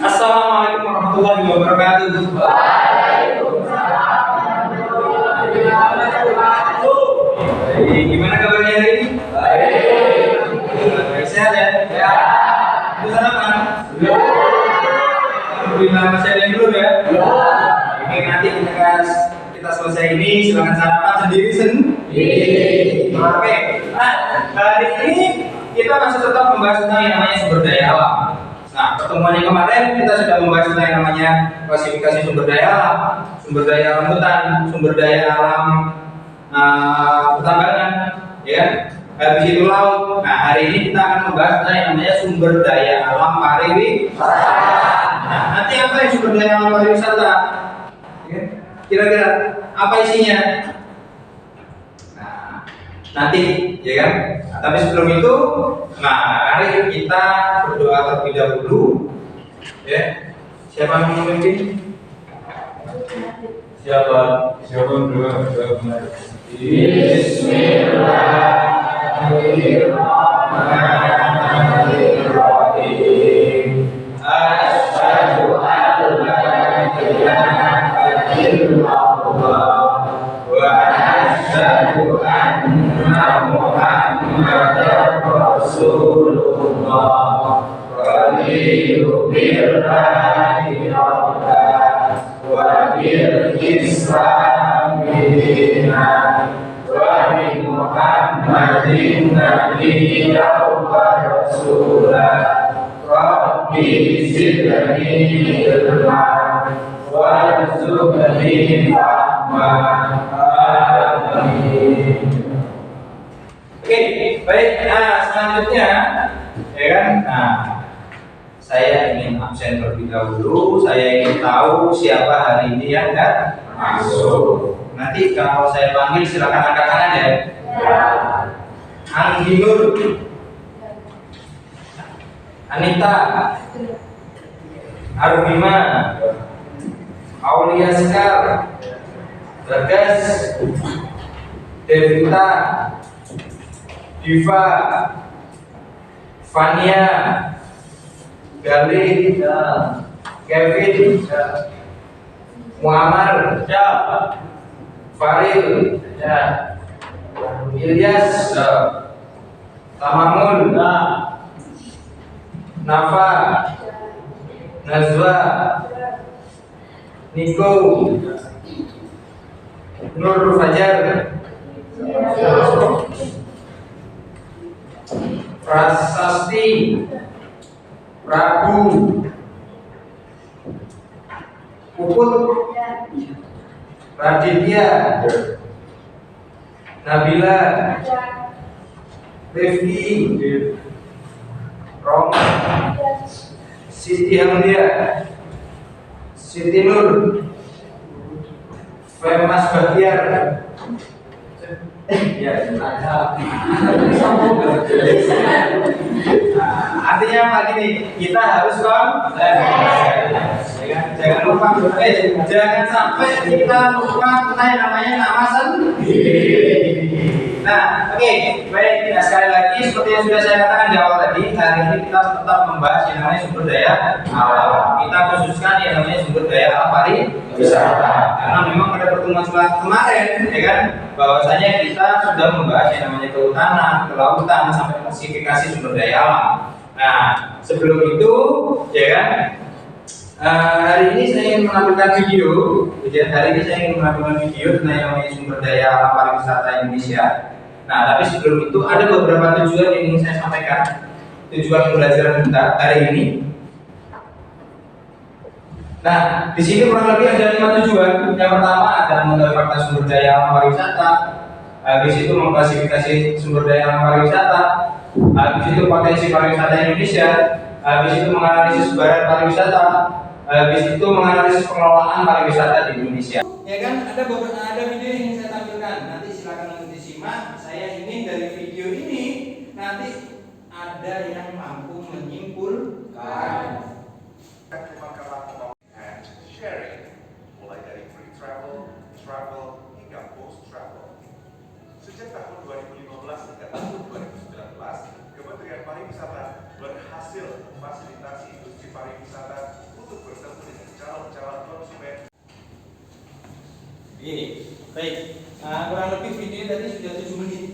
Assalamualaikum warahmatullahi wabarakatuh. Waalaikumsalam warahmatullahi wabarakatuh. Jadi, gimana kabarnya hari ini? Baik. Baik, sehat ya? Ya. Itu sarapan? Belum. Alhamdulillah, masih ada yang belum ya? Belum. Oke, nanti kita selesai ini, silakan sarapan sendiri Oke, nah hari ini kita masih tetap membahas tentang yang namanya sumber daya alam. Nah, pertemuan yang kemarin kita sudah membahas tentang yang namanya klasifikasi sumber daya alam, sumber daya alam hutan, sumber daya alam pertambangan, ya. Habis itu laut. Nah, hari ini kita akan membahas tentang yang namanya sumber daya alam pariwisata. Nah, nanti apa yang sumber daya alam pariwisata? Ya. Kira-kira apa isinya? Nah, nanti, ya kan? Nah, tapi sebelum itu, mari kita berdoa terlebih dahulu. Ya, siapa yang memimpin? Siapa berdoa? Bismillahirrahmanirrahim. Asyhadu an la ilaha illallah wa asyhadu anna Muhammadar Rasulullah. Raditu billahi rabban wa bil islami dinan wa bi Muhammadin nabiyyan wa rasulah. Rabbi zidni ilman warzuqni fahman. Amin. Oke, baik. Nah, selanjutnya, ya kan? Nah, saya ingin absen terlebih dahulu. Saya ingin tahu siapa hari ini yang nggak masuk. Nanti kalau saya panggil silakan angkat tangan ya. Anggi Nur, Anita, Arvima, Aulia Sekar, Bagas, Devita, Diva, Fania, Galih, Kevin, Muammar, Faril, Ilyas, Tamamun, Nafa, Nazwa, Niko, Nur Fajar, Prasasti, Prabu, Puput, Raditya, Nabila, Rifki, Roma, Siti Hamdia, Siti Nur, Femas Bahtiar. Ya, artinya apa gini? Kita harus jangan lupa, jangan sampai kita lupa tentang yang namanya nama sendiri. Nah, oke, baik. Nah, sekali lagi seperti yang sudah saya katakan di awal tadi, hari ini kita tetap membahas yang namanya sumber daya alam. Kita khususkan yang namanya sumber daya alam pariwisata. Karena memang pada pertemuan kemarin, ya kan, bahwasanya kita sudah membahas yang namanya kehutanan, kelautan, sampai klasifikasi sumber daya alam. Nah, sebelum itu, ya kan, hari ini saya ingin menampilkan video. Hari ini saya ingin menampilkan video tentang yang namanya sumber daya alam pariwisata Indonesia. Nah, tapi sebelum itu ada beberapa tujuan yang ingin saya sampaikan. Tujuan pembelajaran kita hari ini. Nah, di sini kurang lebih ada 5 tujuan. Yang pertama adalah mengetahui fakta sumber daya alam pariwisata. Habis itu mengklasifikasi sumber daya alam pariwisata. Habis itu potensi pariwisata Indonesia. Habis itu menganalisis sebaran pariwisata. Habis itu menganalisis pengelolaan pariwisata di Indonesia. Ya kan, ada video yang ingin saya tampilkan. Nanti silakan untuk disimak. Saya ingin dari video ini nanti ada yang mampu menyimpulkan. Sharing, mulai dari free travel, travel hingga post travel. Sejak tahun 2015 hingga tahun 2019, Kementerian Pariwisata berhasil memfasilitasi industri pariwisata untuk bertemu dengan calon-calon konsumen. Baik. Nah, kurang lebih video tadi sudah 7 menit.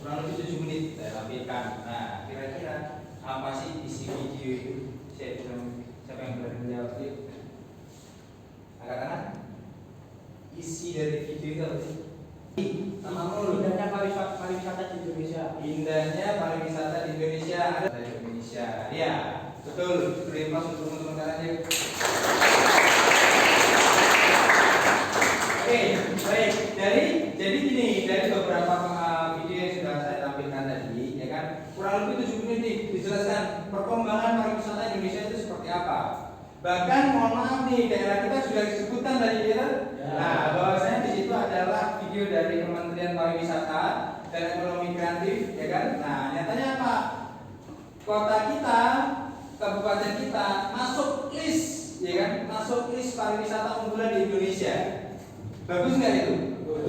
Kurang lebih 7 menit saya tampilkan. Nah, kira-kira apa sih isi video itu? Siapa yang berani menjawab itu? Angkat tangan. Isi dari video itu apa sih? Indahnya pariwisata di Indonesia. Indahnya pariwisata di Indonesia. Ada di Indonesia. Ya, betul. Beri aplaus untuk teman-teman kalian. Oke, baik. Jadi gini, dari beberapa video yang sudah saya tampilkan tadi, ya kan, kurang lebih 7 menit nih dijelaskan perkembangan pariwisata Indonesia itu seperti apa. Bahkan mohon maaf nih, daerah kita sudah disebutkan tadi ya. Nah, bahwasanya di situ adalah video dari Kementerian Pariwisata dan Ekonomi Kreatif, ya kan. Nah, nyatanya apa? Kota kita, kabupaten kita masuk list, ya kan, masuk list pariwisata unggulan di Indonesia. Bagus nggak itu?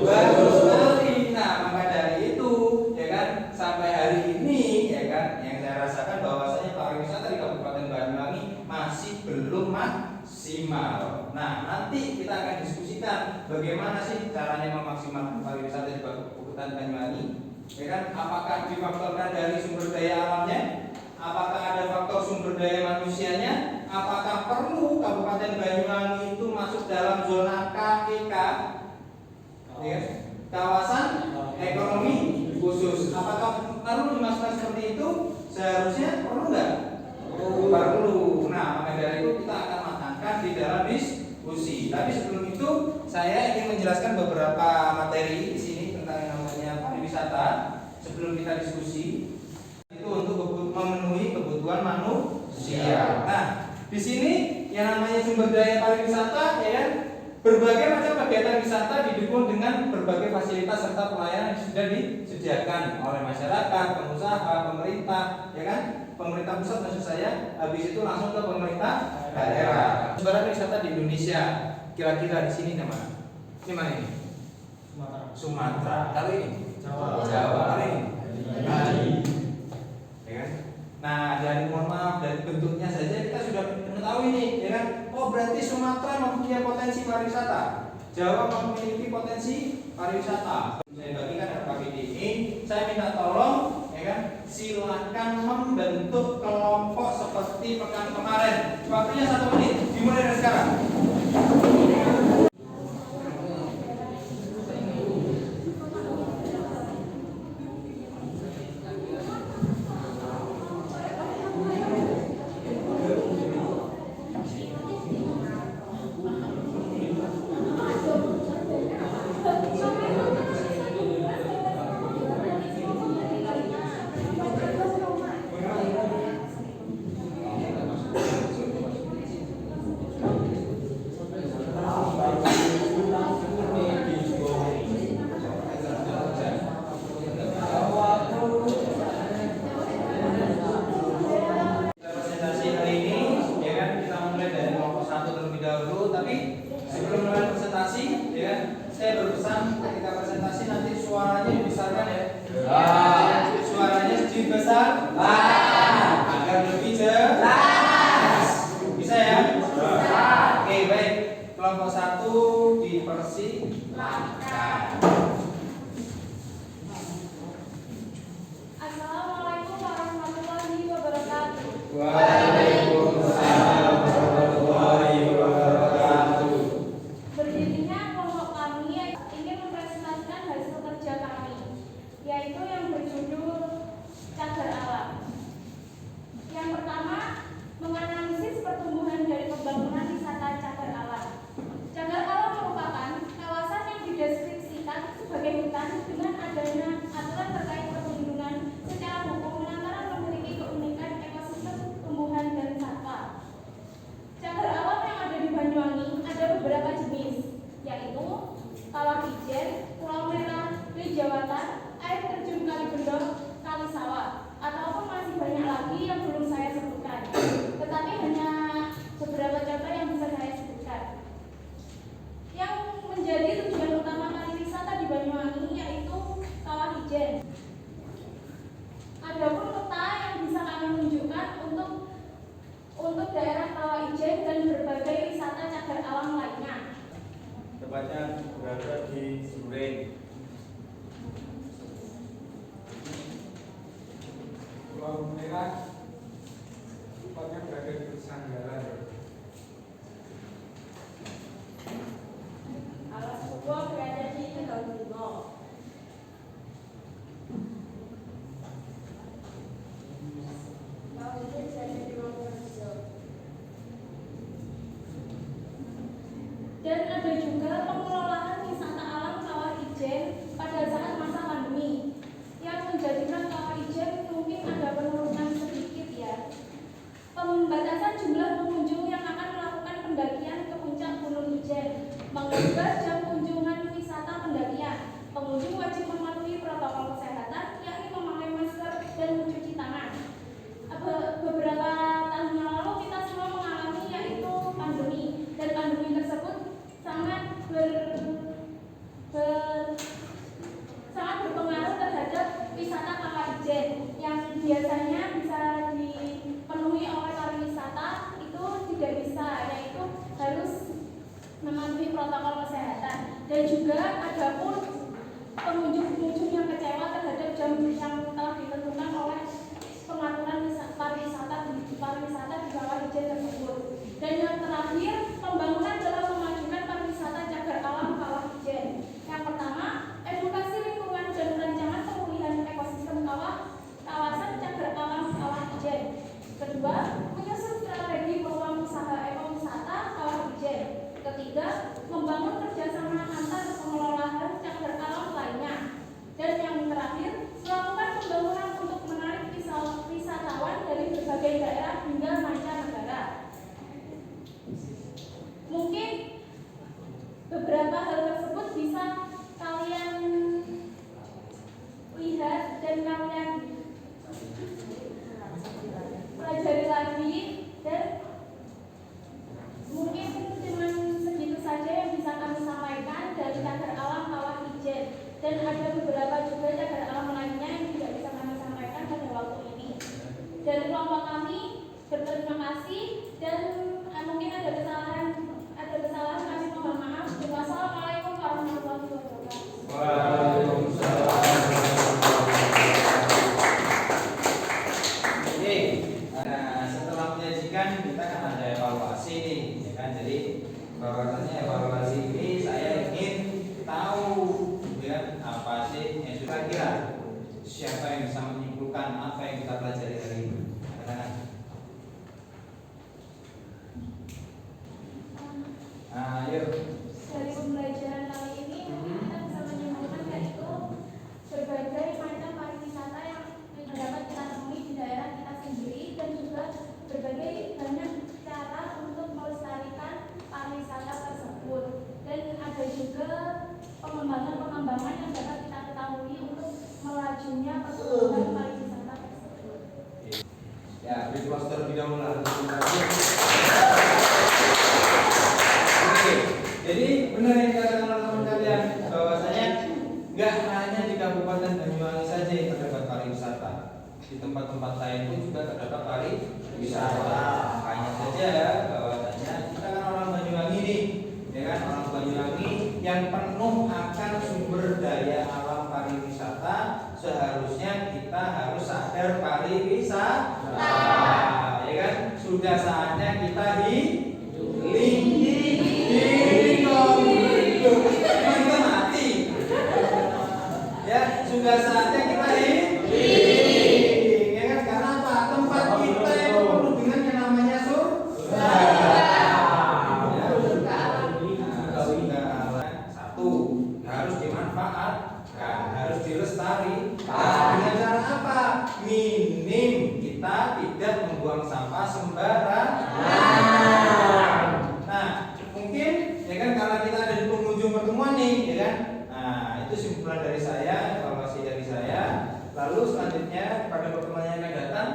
Bagus sekali. Nah, maka dari itu, ya kan, sampai hari ini, ya kan, yang saya rasakan bahwasanya pariwisata di Kabupaten Banyuwangi masih belum maksimal. Nah, nanti kita akan diskusikan bagaimana sih caranya memaksimalkan pariwisata di Kabupaten Banyuwangi. Ya kan, apakah difaktorkan dari sumber daya alamnya? Apakah ada faktor sumber daya manusianya? Apakah perlu Kabupaten Banyuwangi itu masuk dalam zona KEK, ya, kawasan ekonomi khusus? Apakah perlu dimasukkan seperti itu? Seharusnya perlu nggak? Perlu. Nah, maka dari itu kita akan matangkan di dalam diskusi. Tapi sebelum itu, saya ingin menjelaskan beberapa materi di sini tentang yang namanya pariwisata. Sebelum kita diskusi, itu untuk memenuhi kebutuhan manusia. Nah, di sini yang namanya sumber daya pariwisata, ya kan, berbagai macam kegiatan wisata didukung dengan berbagai fasilitas serta pelayanan yang sudah disediakan oleh masyarakat, pengusaha, pemerintah, ya kan, pemerintah pusat maksud saya. Habis itu langsung ke pemerintah daerah. Sumber wisata di Indonesia, kira-kira di sini mana? Ini mana ini? Sumatera. Kalau ini Jawa. Kalau ini Bali. Ya kan? Nah, dari mohon maaf dari bentuknya saja kita sudah mengetahui ini, ya kan? Oh, berarti Sumatera mempunyai potensi pariwisata. Jawa memiliki potensi pariwisata. Saya bagikan RKPD ini, saya minta tolong, ya kan? Silakan membentuk kelompok seperti pekan kemarin. Waktunya 1 menit. Dimulai dari sekarang. Assalamualaikum warahmatullahi wabarakatuh. Waalaikumsalam warahmatullahi wabarakatuh. Berdirinya kelompok kami ingin mempresentasikan hasil kerja kami, yaitu yang berjudul Cagar Alam. Yang pertama, menganalisis pertumbuhan dari pembangunan wisata cagar alam. Cagar alam merupakan kawasan yang dideskripsikan sebagai hutan dengan adanya aturan terkait perlindungan secara hukum lantaran memiliki keunikan ekosistem tumbuhan Ijen dan berbagai wisata cagar alam lainnya. Tepatnya berada di Sureng. Pulau Merah tepatnya berada di Sanggara. Alas Kubo berada di Tegalbungo. Laut Ijen berada di Wonorejo. Dan ada juga pengelolaan wisata alam Kawah Ijen pada saat masa pandemi yang menjadikan Kawah Ijen mungkin ada penurunan sedikit ya. Pembatasan jumlah pengunjung yang akan melakukan pendakian ke puncak Gunung Ijen, mengubah jam kunjungan wisata pendakian. Pengunjung wajib mematuhi protokol kesehatan, yakni memakai masker dan mencuci tangan. Beberapa tahun yang lalu kita semua mengalami yaitu pandemi, dan pandemi tersebut sangat sangat berpengaruh terhadap wisata Kawah Ijen yang biasanya bisa dipenuhi oleh pariwisata itu tidak bisa, yaitu harus mematuhi protokol kesehatan. Dan juga ada pun pengunjung-pengunjung yang kecewa terhadap jam yang telah ditentukan oleh pengaturan pariwisata di Kawah Ijen tersebut. Dan yang terakhir, pembangunan dalam memajukan pariwisata cagar alam Kawah Ijen. Yang pertama, edukasi lingkungan dan rancangan pemulihan ekosistem kawasan cagar alam Kawah Ijen. Kedua, menyusun strategi peluang usaha ekowisata Kawah Ijen. Ketiga, membangun kerjasama antar pengelolaan cagar alam lainnya. Dan yang terakhir, melakukan pembangunan untuk menarik wisatawan dari berbagai daerah hingga mancanegara. Mungkin beberapa hal tersebut bisa kalian lihat dan kalian pelajari lagi, dan mungkin cuma segitu saja yang bisa kami sampaikan dari cagar alam Kawah Ijen. Dan ada beberapa juga cagar alam lainnya yang tidak bisa kami sampaikan pada waktu ini. Dari kelompok kami berterima kasih, dan mungkin ada kesalahan kami mohon maaf. Wassalamualaikum warahmatullahi wabarakatuh. Waalaikumsalam. Oke, nah setelah menyajikan kita kan ada evaluasi nih, ya kan? Jadi bahwasannya evaluasi ini saya ingin tahu, ya, apa sih yang sudah kira, siapa yang bisa menyimpulkan apa yang kita pelajari hari ini? Katakan. Yuk. Dari pembelajaran kali ini kita bisa menyimpulkan yaitu berbagai macam pariwisata yang dapat kita temui di daerah kita sendiri, dan juga berbagai banyak cara untuk melestarikan pariwisata tersebut. Dan ada juga pengembangan yang dapat kita ketahui untuk melajunya pertumbuhan pariwisata tersebut. Ya, beri close terlebih dahulu lah. Jadi benar yang dikatakan teman-teman kalian, bahwasanya nggak hanya di Kabupaten Banyuwangi saja yang terdapat pariwisata, di tempat-tempat lain pun juga terdapat pariwisata. Hanya saja bahwasanya kita kan orang Banyuwangi nih, ya kan, orang Banyuwangi yang penuh akan sumber daya alam pariwisata. Seharusnya kita harus sadar pariwisata, ya kan? Sudah saatnya kita kita mati, ya, sudah saatnya kita ya kan? Karena apa? Tempat kita itu penuh dengan yang namanya surga. Satu, harus dimanfaatkan, harus dilestarikan. Dengan cara apa? Minim kita tidak membuang sampah sembarangan. Nah, mungkin ya kan, karena kita ada di penghujung pertemuan nih, ya kan. Nah, itu simpulan dari saya, evaluasi dari saya. Lalu selanjutnya pada pertemuan yang akan datang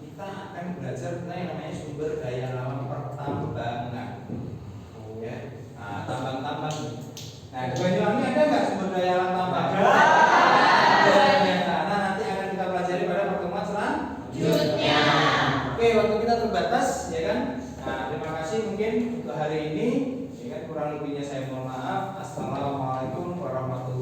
kita akan belajar tentang yang namanya sumber daya alam pertambangan. Ya, nah, tambang-tambang. Nah, di Banyuwangi ada nggak sumber daya alam tambang? Ada. Nah, nanti akan kita pelajari pada pertemuan selanjutnya. Oke, waktu kita terbatas, ya kan. Nah, terima kasih mungkin untuk hari ini. Ya kan, kurang lebihnya saya mohon maaf. Assalamualaikum warahmatullahi wabarakatuh.